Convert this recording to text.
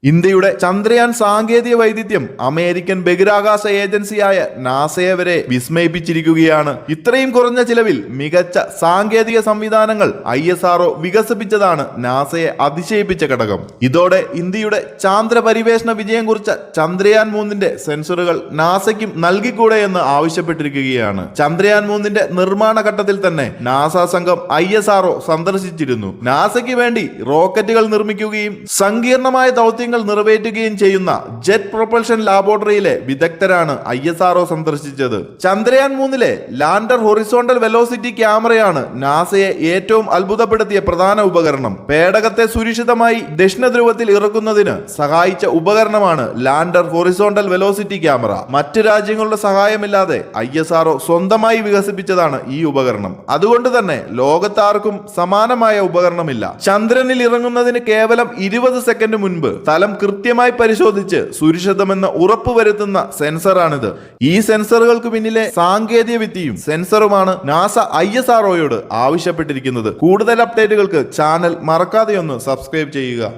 ഇന്ത്യയുടെ ചന്ദ്രയാൻ സാങ്കേതിക വൈദഗ്ധ്യം അമേരിക്കൻ ബഹിരാകാശ ഏജൻസിയായ നാസയെ വരെ വിസ്മയിപ്പിച്ചിരിക്കുകയാണ്. ഇത്രയും കുറഞ്ഞ ചിലവിൽ മികച്ച സാങ്കേതിക സംവിധാനങ്ങൾ ISRO വികസിപ്പിച്ചതാണ് നാസയെ അതിശയിപ്പിച്ച ഘടകം. ഇതോടെ ഇന്ത്യയുടെ ചാന്ദ്ര പരിവേഷണ വിജയം കുറിച്ച ചന്ദ്രയാൻ 3ന്റെ സെൻസറുകൾ നാസയ്ക്കും നൽകിക്കൂടെ എന്ന് ആവശ്യപ്പെട്ടിരിക്കുകയാണ്. ചന്ദ്രയാൻ 3ന്റെ നിർമ്മാണ ഘട്ടത്തിൽ തന്നെ നാസ സംഘം ISRO സന്ദർശിച്ചിരുന്നു. നാസയ്ക്ക് വേണ്ടി റോക്കറ്റുകൾ നിർമ്മിക്കുകയും സങ്കീർണമായ ദൗത്യങ്ങൾ നിറവേറ്റുകയും ചെയ്യുന്ന ജെറ്റ് പ്രൊപ്പൽഷൻ ലാബോറട്ടറിയിലെ വിദഗ്ധരാണ് ISRO സന്ദർശിച്ചത്. ചന്ദ്രയാൻ 3ലെ ലാൻഡർ ഹൊറിസോണ്ടൽ വെലോസിറ്റി ക്യാമറയാണ് നാസയെ ഏറ്റവും അത്ഭുതപ്പെടുത്തിയ പ്രധാന ഉപകരണം. പേടകത്തെ സുരക്ഷിതമായി ദക്ഷിണ ധ്രുവത്തിൽ ഇറക്കുന്നതിന് സഹായിച്ച ഉപകരണമാണ് ലാൻഡർ ഹൊറിസോണ്ടൽ വെലോസിറ്റി ക്യാമറ. മറ്റ് രാജ്യങ്ങളുടെ സഹായമില്ലാതെ ISRO സ്വന്തമായി വികസിപ്പിച്ചതാണ് ഈ ഉപകരണം. അതുകൊണ്ട് തന്നെ ലോകത്താർക്കും സമാനമായ ഉപകരണമില്ല. ചന്ദ്രനിൽ ഇറങ്ങുന്നതിന് കേവലം 20 സെക്കൻഡ് മുൻപ് സ്ഥലം കൃത്യമായി പരിശോധിച്ച് സുരക്ഷിതമെന്ന് ഉറപ്പുവരുത്തുന്ന സെൻസറാണിത്. ഈ സെൻസറുകൾക്ക് പിന്നിലെ സാങ്കേതിക വിദ്യയും സെൻസറുമാണ് നാസ ISROയോട് ആവശ്യപ്പെട്ടിരിക്കുന്നത്. കൂടുതൽ അപ്ഡേറ്റുകൾക്ക് ചാനൽ മറക്കാതെ ഒന്ന് സബ്സ്ക്രൈബ് ചെയ്യുക.